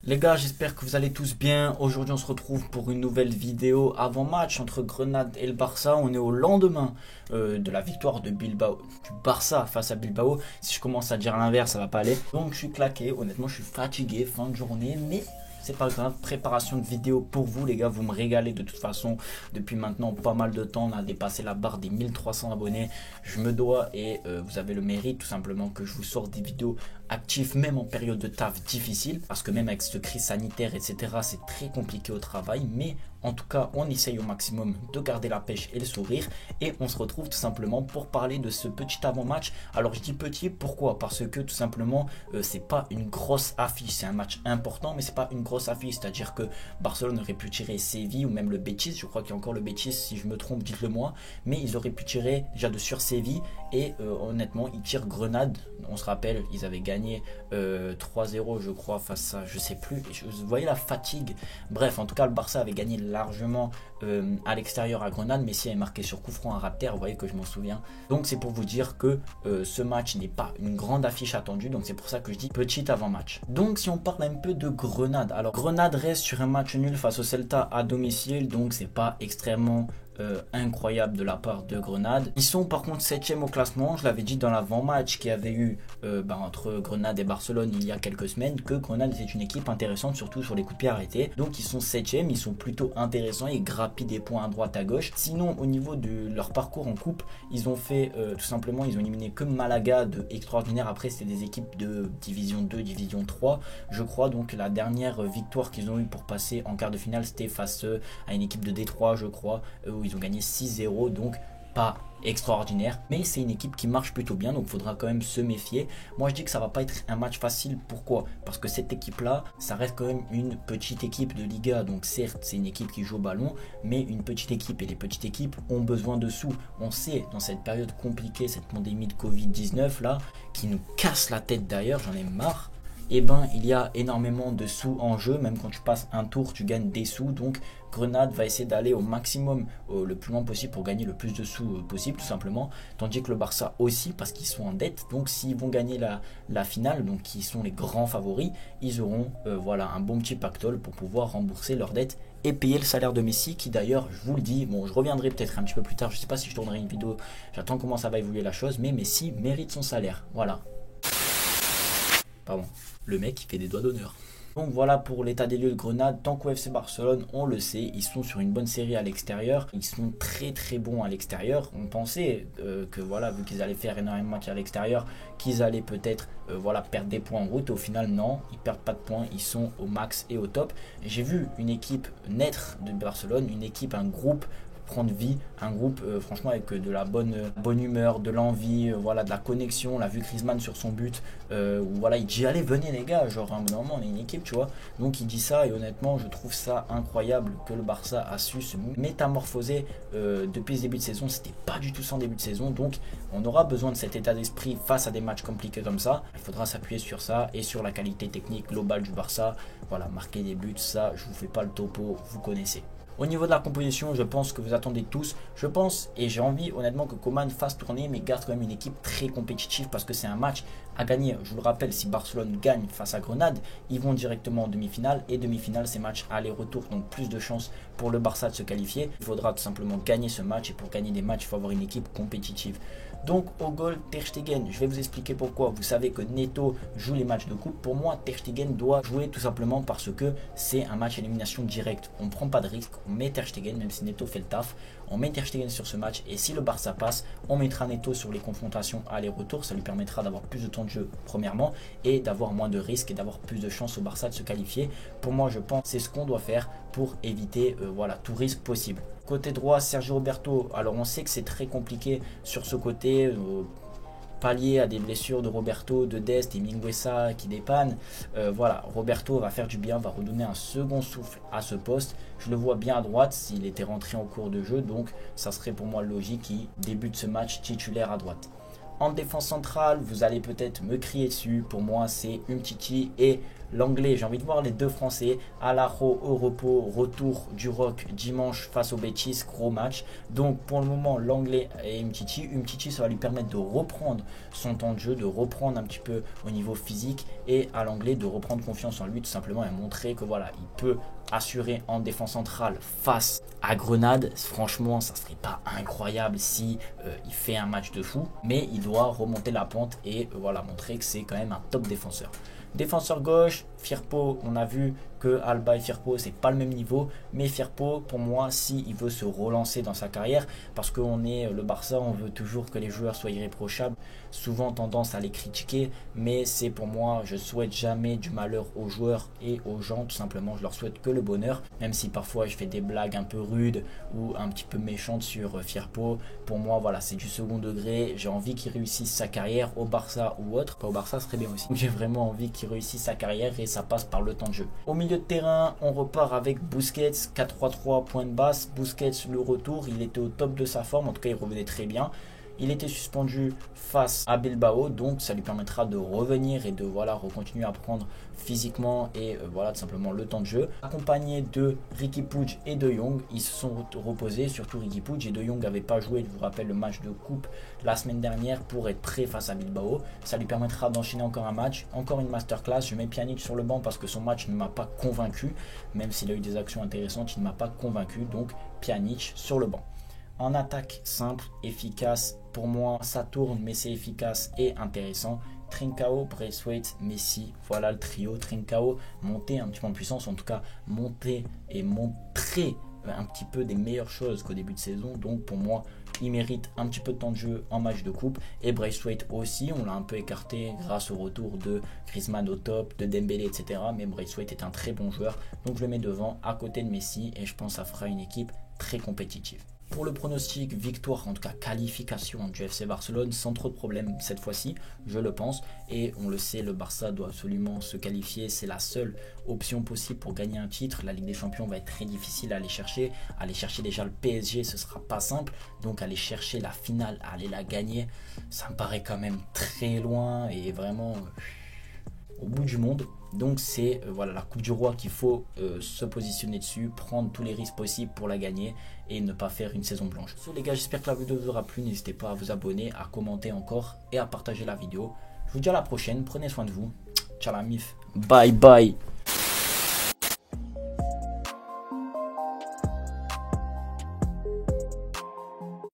Les gars, j'espère que vous allez tous bien. Aujourd'hui, on se retrouve pour une nouvelle vidéo avant-match entre Grenade et le Barça. On est au lendemain de la victoire de Bilbao, du Barça face à Bilbao. Si je commence à dire l'inverse, ça va pas aller. Donc, je suis claqué. Honnêtement, je suis fatigué, fin de journée, mais c'est pas grave. Préparation de vidéo pour vous, les gars. Vous me régalez de toute façon. Depuis maintenant pas mal de temps, on a dépassé la barre des 1300 abonnés. Je me dois et vous avez le mérite tout simplement que je vous sorte des vidéos actif même en période de taf difficile, parce que même avec cette crise sanitaire etc, c'est très compliqué au travail, mais en tout cas on essaye au maximum de garder la pêche et le sourire, et on se retrouve tout simplement pour parler de ce petit avant-match. Alors je dis petit, pourquoi? Parce que tout simplement c'est pas une grosse affiche, c'est un match important mais c'est pas une grosse affiche, c'est à dire que Barcelone aurait pu tirer Séville ou même le Betis, je crois qu'il y a encore le Betis, si je me trompe dites le moi, mais ils auraient pu tirer déjà de sur Séville, et honnêtement ils tirent Grenade. On se rappelle, ils avaient gagné 3-0 je crois face à je sais plus, vous voyez la fatigue. Bref, en tout cas le Barça avait gagné largement à l'extérieur à Grenade. Messi avait marqué sur coup franc à Rapter, vous voyez que je m'en souviens. Donc c'est pour vous dire que ce match n'est pas une grande affiche attendue, donc c'est pour ça que je dis petit avant-match. Donc si on parle un peu de Grenade, alors Grenade reste sur un match nul face au Celta à domicile, donc c'est pas extrêmement incroyable de la part de Grenade. Ils sont par contre 7e au classement. Je l'avais dit dans l'avant-match qu'il y avait eu entre Grenade et Barcelone il y a quelques semaines, que Grenade était une équipe intéressante, surtout sur les coups de pied arrêtés. Donc ils sont 7e, ils sont plutôt intéressants, ils grappillent des points à droite à gauche. Sinon au niveau de leur parcours en coupe, ils ont fait tout simplement, ils ont éliminé que Malaga de extraordinaire. Après c'était des équipes de division 2, division 3 je crois. Donc la dernière victoire qu'ils ont eu pour passer en quart de finale, c'était face à une équipe de Détroit je crois, où ils ont gagné 6-0, donc pas extraordinaire, mais c'est une équipe qui marche plutôt bien, donc il faudra quand même se méfier. Moi je dis que ça va pas être un match facile. Pourquoi? Parce que cette équipe là, ça reste quand même une petite équipe de Liga, donc certes c'est une équipe qui joue au ballon, mais une petite équipe, et les petites équipes ont besoin de sous. On sait, dans cette période compliquée, cette pandémie de Covid-19 là, qui nous casse la tête d'ailleurs, j'en ai marre, et ben il y a énormément de sous en jeu. Même quand tu passes un tour tu gagnes des sous, donc Grenade va essayer d'aller au maximum, le plus loin possible, pour gagner le plus de sous possible tout simplement, tandis que le Barça aussi, parce qu'ils sont en dette. Donc s'ils vont gagner la finale, donc qui sont les grands favoris, ils auront voilà un bon petit pactole pour pouvoir rembourser leurs dettes et payer le salaire de Messi, qui d'ailleurs, je vous le dis, bon je reviendrai peut-être un petit peu plus tard, je sais pas si je tournerai une vidéo, j'attends comment ça va évoluer la chose, mais Messi mérite son salaire, voilà. Pardon, le mec qui fait des doigts d'honneur. Donc voilà pour l'état des lieux de Grenade. Tant qu'au FC Barcelone, on le sait, ils sont sur une bonne série à l'extérieur. Ils sont très très bons à l'extérieur. On pensait que voilà, vu qu'ils allaient faire énormément de matchs à l'extérieur, qu'ils allaient peut-être voilà, perdre des points en route. Au final, non, ils perdent pas de points. Ils sont au max et au top. J'ai vu une équipe naître de Barcelone, une équipe, un groupe prendre vie, un groupe franchement avec de la bonne humeur, de l'envie, voilà, de la connexion. On l'a vu Griezmann sur son but, où voilà, il dit allez venez les gars, genre à un moment on est une équipe, tu vois. Donc il dit ça, et honnêtement je trouve ça incroyable que le Barça a su se métamorphoser depuis le début de saison. C'était pas du tout ça en début de saison, donc on aura besoin de cet état d'esprit face à des matchs compliqués comme ça. Il faudra s'appuyer sur ça et sur la qualité technique globale du Barça. Voilà, marquer des buts, ça je vous fais pas le topo, vous connaissez. Au niveau de la composition, je pense que vous attendez tous. Je pense, et j'ai envie honnêtement que Koeman fasse tourner, mais garde quand même une équipe très compétitive, parce que c'est un match à gagner. Je vous le rappelle, si Barcelone gagne face à Grenade, ils vont directement en demi-finale, et demi-finale c'est match aller-retour, donc plus de chances pour le Barça de se qualifier. Il faudra tout simplement gagner ce match, et pour gagner des matchs, il faut avoir une équipe compétitive. Donc au goal, Ter Stegen, je vais vous expliquer pourquoi. Vous savez que Neto joue les matchs de coupe. Pour moi, Ter Stegen doit jouer tout simplement parce que c'est un match élimination directe. On ne prend pas de risque, on met Ter Stegen, même si Neto fait le taf. On met Ter Stegen sur ce match, et si le Barça passe, on mettra Neto sur les confrontations aller-retour. Ça lui permettra d'avoir plus de temps de jeu premièrement, et d'avoir moins de risques, et d'avoir plus de chances au Barça de se qualifier. Pour moi, je pense que c'est ce qu'on doit faire pour éviter voilà, tout risque possible. Côté droit, Sergio Roberto. Alors on sait que c'est très compliqué sur ce côté, pallier à des blessures de Roberto, de Dest et Mingueza qui dépannent. Voilà, Roberto va faire du bien, va redonner un second souffle à ce poste. Je le vois bien à droite s'il était rentré en cours de jeu, donc ça serait pour moi logique qu'il débute ce match titulaire à droite. En défense centrale, vous allez peut-être me crier dessus, pour moi c'est Umtiti et l'anglais, j'ai envie de voir les deux français, Alajo au repos, retour du Rock dimanche face au Betis, gros match. Donc pour le moment, l'anglais et Umtiti, ça va lui permettre de reprendre son temps de jeu, de reprendre un petit peu au niveau physique, et à l'anglais de reprendre confiance en lui tout simplement, et montrer que voilà, il peut assurer en défense centrale face à Grenade. Franchement, ça serait pas incroyable si il fait un match de fou, mais il doit remonter la pente et voilà, montrer que c'est quand même un top défenseur. Défenseur gauche, Firpo, on a vu que Alba et Firpo, c'est pas le même niveau, mais Firpo, pour moi, s'il veut se relancer dans sa carrière, parce qu'on est le Barça, on veut toujours que les joueurs soient irréprochables, souvent tendance à les critiquer, mais c'est pour moi, je souhaite jamais du malheur aux joueurs et aux gens, tout simplement, je leur souhaite que le bonheur, même si parfois je fais des blagues un peu rudes ou un petit peu méchantes sur Firpo. Pour moi, voilà, c'est du second degré, j'ai envie qu'il réussisse sa carrière au Barça ou autre, pas au Barça, ce serait bien aussi, j'ai vraiment envie qu'il réussisse sa carrière et ça passe par le temps de jeu. Au milieu de terrain, on repart avec Busquets, 4-3-3 point de basse. Busquets, le retour, il était au top de sa forme, en tout cas il revenait très bien. Il était suspendu face à Bilbao, donc ça lui permettra de revenir et de voilà, recontinuer à prendre physiquement et voilà, tout simplement le temps de jeu. Accompagné de Riqui Puig et De Jong, ils se sont reposés, surtout Riqui Puig, et De Jong n'avait pas joué, je vous rappelle, le match de coupe la semaine dernière pour être prêt face à Bilbao. Ça lui permettra d'enchaîner encore un match, encore une masterclass. Je mets Pjanic sur le banc parce que son match ne m'a pas convaincu, même s'il a eu des actions intéressantes, il ne m'a pas convaincu, donc Pjanic sur le banc. En attaque, simple, efficace, pour moi ça tourne mais c'est efficace et intéressant. Trincao, Braithwaite, Messi, voilà le trio. Trincao, monter un petit peu en puissance, en tout cas monter et montrer un petit peu des meilleures choses qu'au début de saison, donc pour moi il mérite un petit peu de temps de jeu en match de coupe. Et Braithwaite aussi, on l'a un peu écarté grâce au retour de Griezmann au top, de Dembélé, etc. Mais Braithwaite est un très bon joueur, donc je le mets devant à côté de Messi et je pense que ça fera une équipe très compétitive. Pour le pronostic, victoire, en tout cas qualification du FC Barcelone sans trop de problèmes cette fois-ci, je le pense. Et on le sait, le Barça doit absolument se qualifier. C'est la seule option possible pour gagner un titre. La Ligue des Champions va être très difficile à aller chercher. Aller chercher déjà le PSG, ce sera pas simple. Donc aller chercher la finale, aller la gagner, ça me paraît quand même très loin et vraiment au bout du monde. Donc c'est voilà, la Coupe du Roi qu'il faut se positionner dessus, prendre tous les risques possibles pour la gagner et ne pas faire une saison blanche. So, les gars, j'espère que la vidéo vous aura plu. N'hésitez pas à vous abonner, à commenter encore et à partager la vidéo. Je vous dis à la prochaine, prenez soin de vous. Ciao la mif, bye bye.